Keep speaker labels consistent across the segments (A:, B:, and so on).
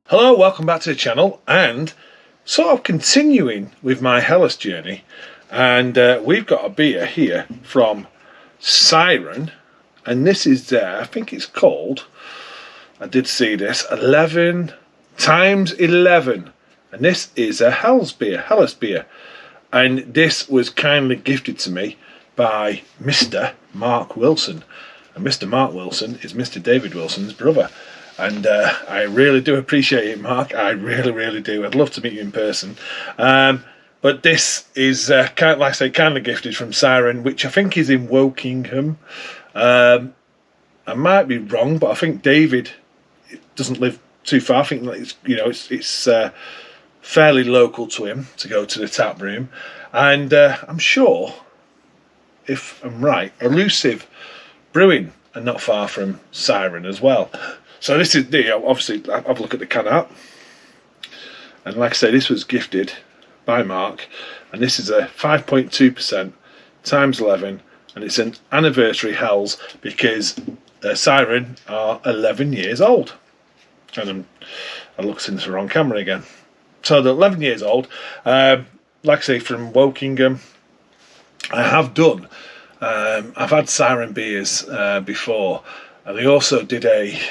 A: Hello, welcome back to the channel, and sort of continuing with my Hellas journey, and we've got a beer here from Siren, and this is I think it's called, I did see this, 11 times 11, and this is a Hellas beer, and this was kindly gifted to me by Mr. Mark Wilson, and Mr. Mark Wilson is Mr. David Wilson's brother. And I really do appreciate it, Mark. I really do. I'd love to meet you in person. But this is, kind of gifted from Siren, which I think is in Wokingham. I might be wrong, but I think David doesn't live too far. I think it's fairly local to him to go to the tap room. And I'm sure, if I'm right, Elusive Brewing are not far from Siren as well. So this is, obviously, have a look at the can art. And like I say, this was gifted by Mark. And this is a 5.2% times 11. And it's an anniversary Hells because Siren are 11 years old. And I looked into the wrong camera again. So they're 11 years old. Like I say, from Wokingham. I have done. I've had Siren beers before. And they also did a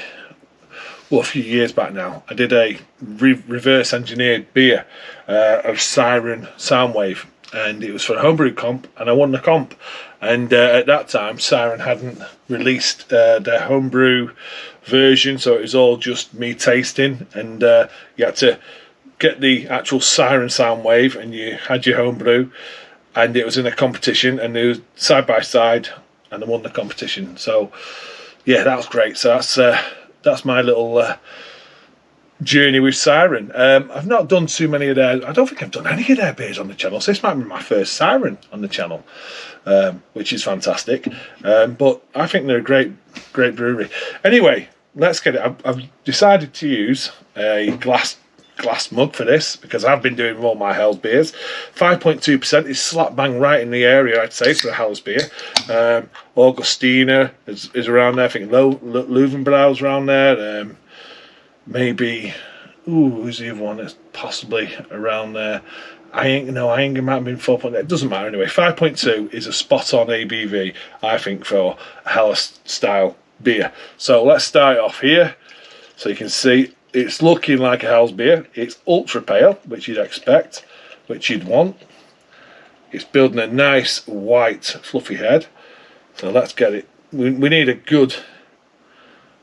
A: few years back now, I did a reverse engineered beer of Siren Soundwave, and it was for a homebrew comp, and I won the comp. And at that time, Siren hadn't released their homebrew version, so it was all just me tasting, and you had to get the actual Siren Soundwave, and you had your homebrew, and it was in a competition, and they were side by side, and I won the competition. So yeah, that was great. So that's my little journey with Siren. I've not done too many of their, I don't think I've done any of their beers on the channel, so this might be my first Siren on the channel, which is fantastic. But I think they're a great brewery. Anyway, let's get it. I've decided to use a glass mug for this because I've been doing all my Hells beers. 5.2% is slap bang right in the area, I'd say, for a Hells beer. Augustina is around there. I think Löwenbrau's around there. Maybe, who's the other one that's possibly around there? Iyengar might have been 4.8. It doesn't matter anyway. 5.2 is a spot on ABV, I think, for a Hellas style beer. So let's start off here so you can see. It's looking like a Hells beer. It's ultra pale, which you'd expect, which you'd want. It's building a nice white fluffy head. So let's get it. We need a good,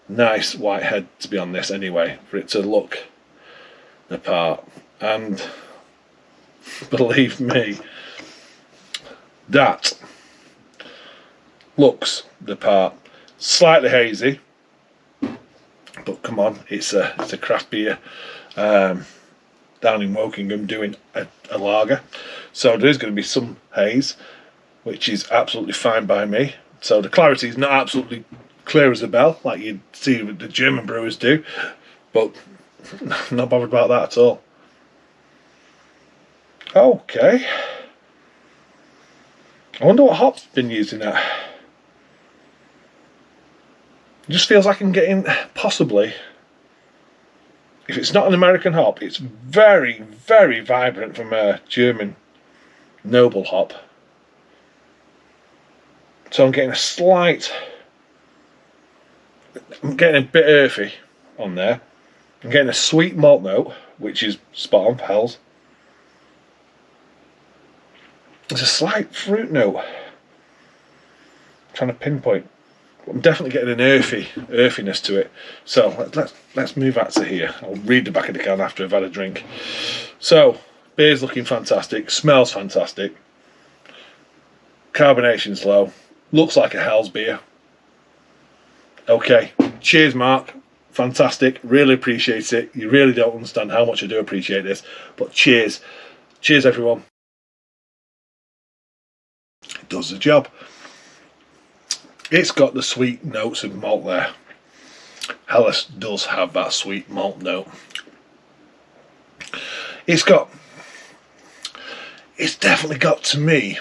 A: nice white head to be on this anyway, for it to look the part. And believe me, that looks the part. Slightly hazy. But come on, it's a craft beer down in Wokingham doing a lager. So there's going to be some haze, which is absolutely fine by me. So the clarity is not absolutely clear as a bell, like you'd see what the German brewers do. But not bothered about that at all. Okay. I wonder what hop's been used in that. It just feels like I'm getting, possibly, if it's not an American hop, it's very, very vibrant from a German noble hop. So I'm getting I'm getting a bit earthy on there. I'm getting a sweet malt note, which is spot on for Hells. There's a slight fruit note. I'm trying to pinpoint. I'm definitely getting an earthiness to it. So let's move back to here. I'll read the back of the can after I've had a drink. So beer's looking fantastic, smells fantastic. Carbonation's low. Looks like a Hells beer. Okay, cheers, Mark. Fantastic. Really appreciate it. You really don't understand how much I do appreciate this. But cheers. Cheers, everyone. It does the job. It's got the sweet notes of malt there. Hellas does have that sweet malt note. It's definitely got, to me,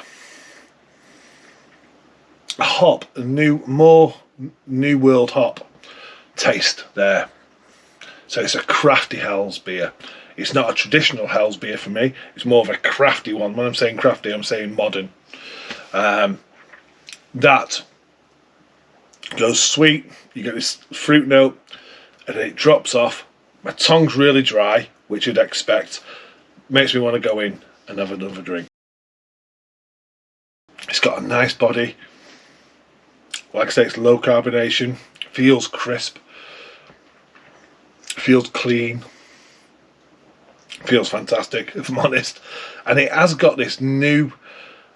A: a hop, more New World hop taste there. So it's a crafty Hell's beer. It's not a traditional Hell's beer for me. It's more of a crafty one. When I'm saying crafty, I'm saying modern. That goes sweet. You get this fruit note, and it drops off. My tongue's really dry, which you'd expect. Makes me want to go in and have another drink. It's got a nice body. Like I say, it's low carbonation. Feels crisp. Feels clean. Feels fantastic, if I'm honest. And it has got this new...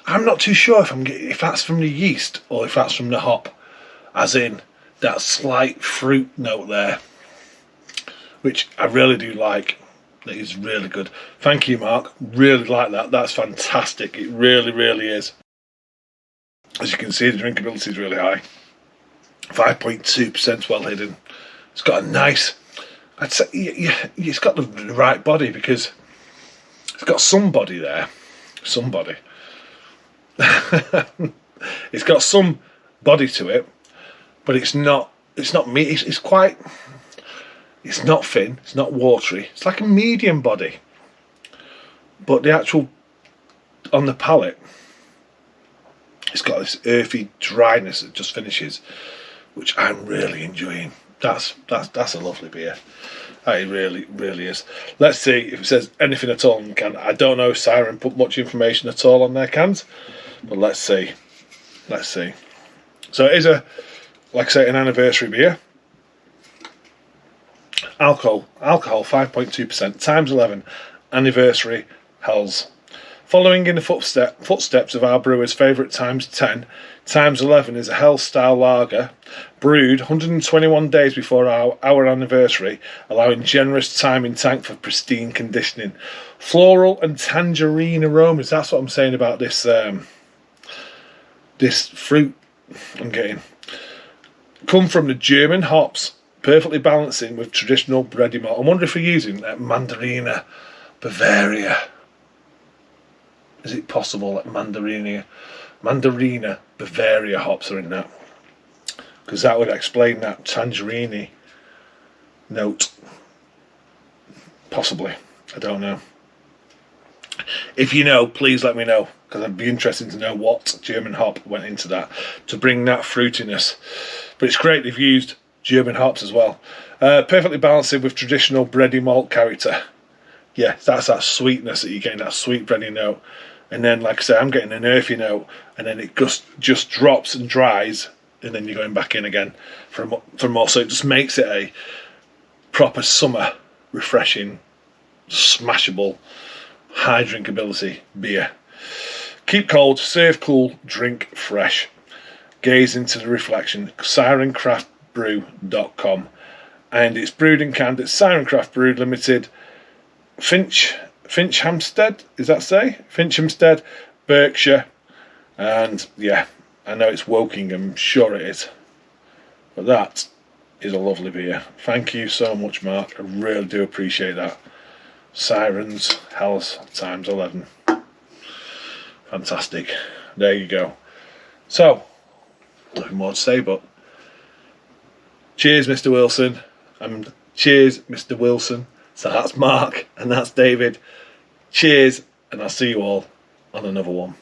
A: I'm not too sure if that's from the yeast or if that's from the hop. As in, that slight fruit note there. Which I really do like. It is really good. Thank you, Mark. Really like that. That's fantastic. It really, really is. As you can see, the drinkability is really high. 5.2% well hidden. It's got a nice... I'd say it's got the right body, because it's got some body there. Some body. It's got some body to it, but it's not meat. It's quite... It's not thin, it's not watery. It's like a medium body. But the actual... On the palate, it's got this earthy dryness that just finishes, which I'm really enjoying. That's a lovely beer. It really, really is. Let's see if it says anything at all on the can. I don't know if Siren put much information at all on their cans, but let's see. Let's see. So it is like I say, an anniversary beer. Alcohol 5.2%, times 11, anniversary Hells. Following in the footsteps of our brewer's favourite times 10, times 11 is a Hell style lager, brewed 121 days before our anniversary, allowing generous time in tank for pristine conditioning. Floral and tangerine aromas, that's what I'm saying about this this fruit I'm getting. Come from the German hops, perfectly balancing with traditional bready malt. I wonder if we're using Mandarina Bavaria. Is it possible that Mandarina Bavaria hops are in that? Because that would explain that tangerine note. Possibly. I don't know. If you know, please let me know, because I'd be interested to know what German hop went into that to bring that fruitiness. But it's great they've used German hops as well. Perfectly balancing with traditional bready malt character. Yeah, that's that sweetness that you're getting, that sweet bready note. And then, like I say, I'm getting an earthy note, and then it just drops and dries, and then you're going back in again for more. So it just makes it a proper summer, refreshing, smashable, high drinkability beer. Keep cold, serve cool, drink fresh. Gaze into the reflection. SirenCraftBrew.com. And it's brewed and canned at Siren Craft Brew Limited, Finchampstead, is that say? Finchampstead, Berkshire. And yeah, I know it's Woking, I'm sure it is. But that is a lovely beer. Thank you so much, Mark. I really do appreciate that. Sirens, Hells, times 11. Fantastic. There you go. So, nothing more to say, but cheers, Mr. Wilson. And cheers, Mr. Wilson. So that's Mark and that's David. Cheers, and I'll see you all on another one.